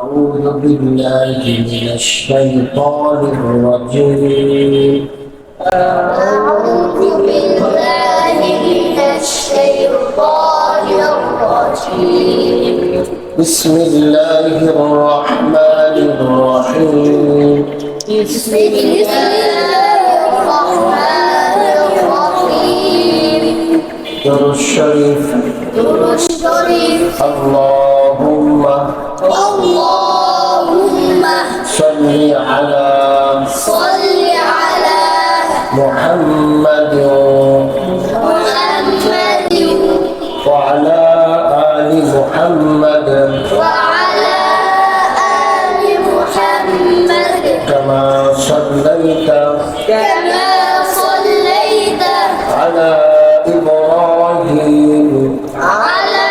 أعوذ بالله من الشيطان الرجيم. أعوذ بالله من الشيطان الرجيم. بسم الله الرحمن الرحيم. بسم الله الرحمن الرحيم. درود الشريف. درود الشريف. اللهم صل على محمد وعلى آل محمد كما صليت على إبراهيم وعلى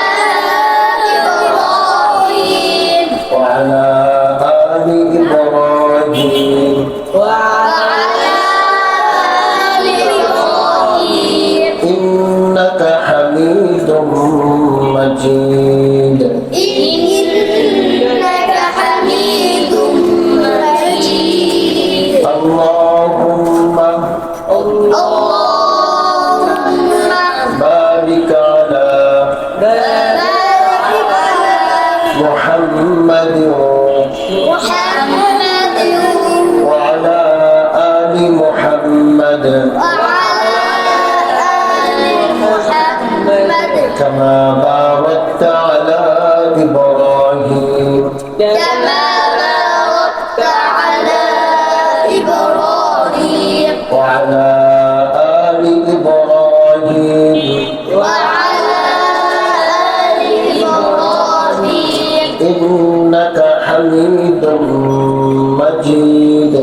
آل إبراهيم إنك حميد مجيد. اللهم بارك على محمد وعلى آل محمد كما باركت على إبراهيم وعلى آل إبراهيم إنك حميد مجيد.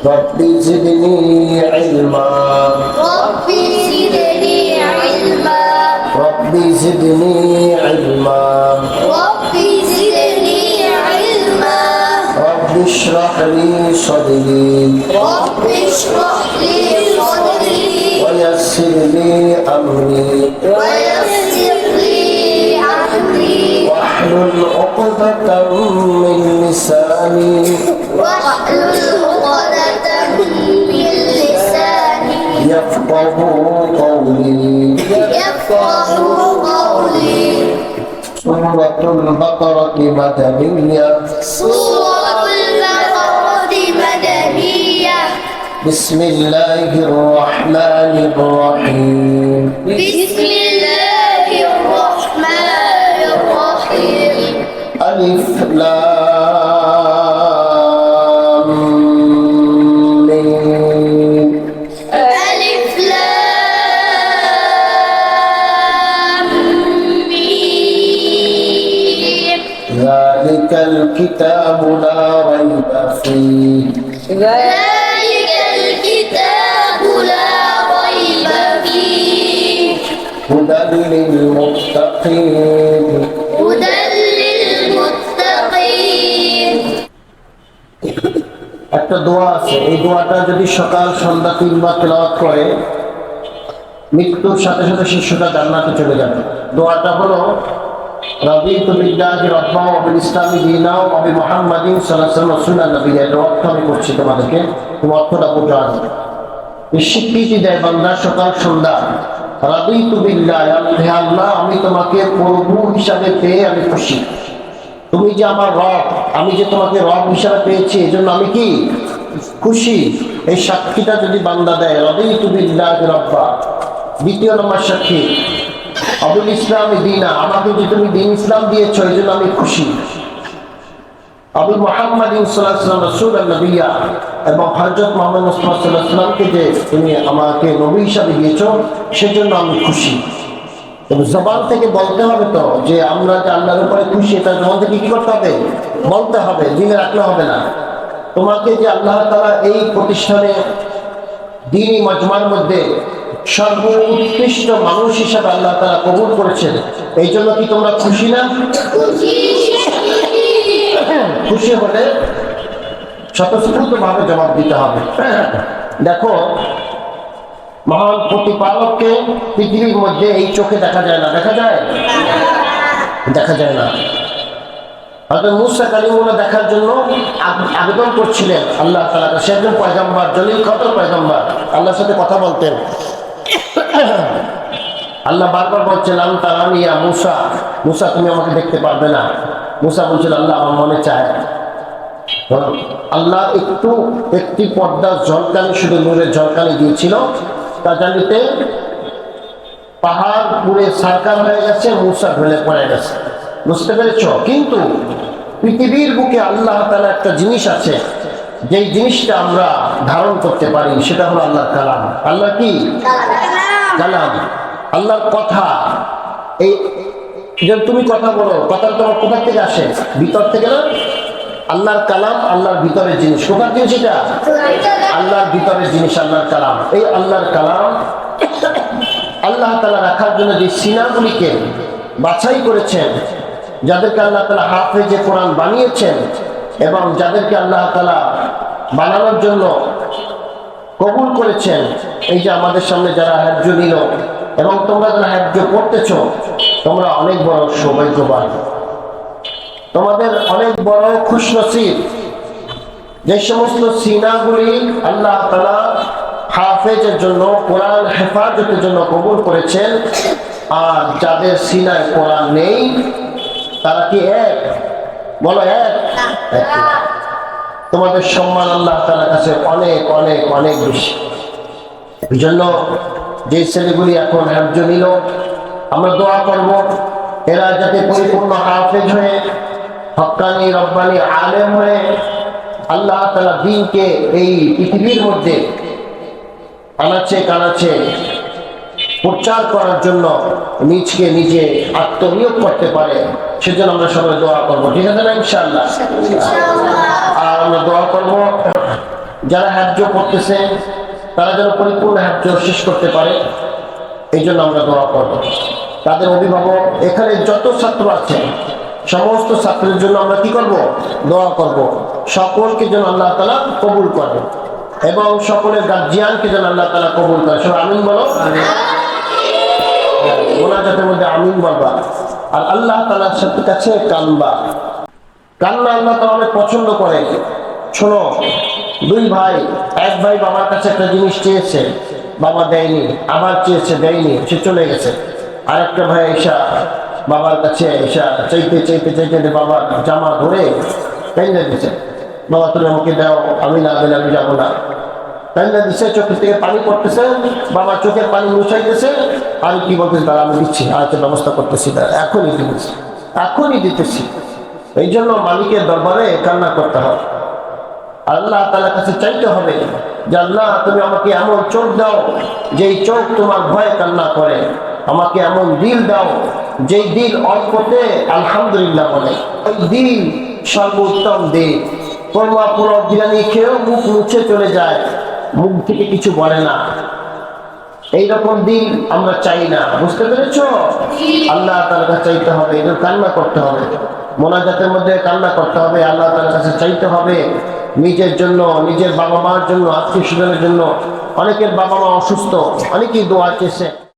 رب زدني علما رب زدني علما رب اشرح لي صدري ويسر لي أمري واحلل عقدة من لساني يفقه قولي. سورة البقرة مدنية. بسم الله الرحمن الرحيم. ألف لام ميم. ذلك الكتاب لا ريب فيه هدى للمتقين. একটা দোয়া আছে, এই দোয়াটা যদি সকাল সন্ধ্যা তিনবার তেলাওয়াত করে মৃত্যুর সাথে সাথে শিষ্যটা জান্নাতে চলে যাবে। দোয়াটা হলো রাদিতু বিল্লাহি রাব্বা ওয়া বিল ইসলামি দীনা ওয়া বি মুহাম্মাদিন সাল্লাল্লাহু আলাইহি ওয়াসাল্লাম নবিয়্যা। এর অর্থ আমি করছি তোমাদেরকে, তুমি অর্থটা বুঝে আসবে। এই স্বীকৃতি দেয় বান্দা সকাল সন্ধ্যা, রাদিতু বিল্লাহি, হে আল্লাহ আমি তোমাকে প্রভু হিসাবে পেয়ে আমি খুশি। তুমি যে আমার রব, আমি যে তোমাকে রব হিসাবে পেয়েছি এই জন্য আমি কি খুশি। এই সাক্ষীটা যদি বান্দা দেয়, রাদিতু বিল্লাহি রাব্বা। দ্বিতীয় নম্বর সাক্ষী আবুল ইসলাম দীনা, আমাকে যে তুমি দিন ইসলাম দিয়েছো এই জন্য আমি খুশি। আবু মুহাম্মদ সাল্লাল্লাহু আলাইহি ওয়াসাল্লাম রাসূলুন নবিয়্যা, এবং হযরত মুহাম্মদ মুস্তাফা সাল্লাল্লাহু আলাইহি ওয়াসাল্লামকে যে তুমি আমাকে নবী হিসাবে দিয়েছো সেজন্য আমি খুশি। তবে জবান থেকে বলতে হবে তো যে আমরা যে আল্লাহর উপরে খুশি, এটা জবান থেকে কি করতে হবে? বলতে হবে, দিনে রাখলে হবে না। তোমাকে যে আল্লাহ তাআলা এই প্রতিষ্ঠানে দ্বীনি মাজমার মধ্যে সর্বোৎকৃষ্ট মানুষ হিসাবে আল্লাহ তাআলা কবুল করেছেন, এই জন্য কি তোমরা খুশি না? খুশি হলে স্বতঃস্ফূর্ত ভাবে জবাব দিতে হবে। দেখো মহান প্রতিপালককে পৃথিবীর মধ্যে এই চোখে দেখা যায় না, দেখা যায়? দেখা যায় না। হযরত মূসা কালিমুল্লাহ দেখার জন্য আবেদন করছিলেন আল্লাহ তাআলা কাছে। একজন পয়গম্বর, জলিল কদর পয়গম্বর, আল্লাহর সাথে কথা বলতেন। আল্লাহ বারবার বলছেন তারানি ইয়া মূসা, মূসা তুমি আমাকে দেখতে পারবে না। মূসা বলছিল আল্লাহ আমার মনে চায়। আল্লাহ একটি পর্দার ঝলকানি, শুধু নূরের ঝলকানি দিয়েছিল, তা জানিতে পাহাড় পুরে সারকার হয়ে গেছে, মূসা ঢলে পড়ে গেছে। বুঝতে পেরেছ? কিন্তু পৃথিবীর বুকে আল্লাহ তাআলা একটা জিনিস আছে, যেই জিনিসটা আমরা ধারণ করতে পারি, সেটা হলো আল্লাহর কালাম। আল্লাহ কি? কালাম, আল্লাহর কথা। এই যে তুমি কথা বলো, কথা তোমার কোথা থেকে আসে? ভিতর থেকে না? আল্লাহর কালাম আল্লাহর ভিতরের জিনিস। কোথার জিনিস এটা? আল্লাহর ভিতরের জিনিস, আল্লাহর কালাম। এই আল্লাহর কালাম আল্লাহ তাআলা রাখার জন্য যে সিনাগুলিকে বাছাই করেছেন, যাদেরকে আল্লাহ তাআলা হাফেজে কোরআন বানিয়েছেন, এবং যাদেরকে আল্লাহ তাআলা বানানোর জন্য কবুল করেছেন, এই যে আমাদের সামনে যারা হজ্জ নিল এবং তোমরা যারা হজ্জ করতেছ, তোমরা অনেক বড় সৌভাগ্যবান, তোমাদের অনেক বড় খুশনসিব। যে সমস্ত সিনাগুলি আল্লাহ তাআলা হাফেজের জন্য, কোরআন হেফাজতের জন্য কবুল করেছেন, আর যাদের সিনায় কোরআন নেই তারা কি এক? বলো এক? তোমাদের সম্মান আল্লাহ তাআলার কাছে অনেক অনেক অনেক বেশি। এই জন্য যে ছেলেগুলি এখন হজ্জ নিল, আমরা দোয়া করব এরা যাতে পরিপূর্ণ হাফেজ হয়ে, হক্কানি রব্বানি আলেম হয়ে আল্লাহ তাআলা দ্বীনকে এই পৃথিবীর মধ্যে আনাচে কানাচে প্রচার করার জন্য নিজকে নিজে আত্মনিয়োগ করতে পারে, সেজন্য আমরা সবাই দোয়া করবো। ঠিক আছে না? ইনশাআল্লাহ। আর আমরা দোয়া করব যারা হজ্জ করতেছে তারা যেন পরিপূর্ণ হজ্জ শেষ করতে পারে, এই জন্য আমরা দোয়া করব। তাদের অভিভাবক, এখানে যত ছাত্র আছে সমস্ত ছাত্রের জন্য আমরা কি করব? দোয়া করব। সকলকে যেন আল্লাহ তাআলা কবুল করে, এবং সকলের গার্জিয়ানকে যেন আল্লাহ তাআলা কবুল করে। সবাই আমিন বলো। মোনাজাতের মধ্যে আমিন বলবা। আর আল্লাহ তাআলার সাথে কাছে কানবা। কান্না আল্লাহ তাআলা অনেক পছন্দ করে। শোনো, দুই ভাই, এক ভাই বাবার কাছে একটা জিনিস চেয়েছে, বাবা দেয়নি, আবার চেয়েছে, দেয়নি, সে চলে গেছে। আরেকটা ভাই এসা বাবার কাছে এসা চাইতে চাইতে চাইতে বাবার জামা ধরে পেন্দে দিছে, বাবা তুমি আমাকে দাও, আমি না দিলে আমি যাবো না। পেন্দে দিছে, চোখের থেকে পানি পড়তেছে, বাবা চোখের পানি মুছাইতেছে, আমি কি বলতেছি, দাঁড়া আমি দিচ্ছি, আরেকটা ব্যবস্থা করতেছি, এখনই দিতেছি, এখনই দিতেছি। এই জন্য মালিকের দরবারে কান্না করতে হবে, আল্লাহ তাআলার কাছে চাইতে হবে যে আল্লাহ তুমি আমাকে এমন চোখ দাও যেই চোখ তোমার ভয়ে কান্না করে, আমাকে এমন দিল দাও যেই দিল অল্পতে আলহামদুলিল্লাহ বলে। ওই দিল সর্বোত্তম দিল। কোরমা পুরো বিরিয়ানি খেয়েও মুখ মুছে চলে যায়, মুখ থেকে কিছু বলে না। এইরকম দিন আমরা চাই না। বুঝতে পেরেছ? আল্লাহ তাআলার কাছে চাইতে হবে, এদের কান্না করতে হবে, মোনাজাতের মধ্যে কান্না করতে হবে, আল্লাহ তাআলার কাছে চাইতে হবে নিজের জন্য, নিজের বাবা মার জন্য, আত্মীয় স্বজনের জন্য। অনেকের বাবা মা অসুস্থ, অনেকেই দোয়া চেয়েছে।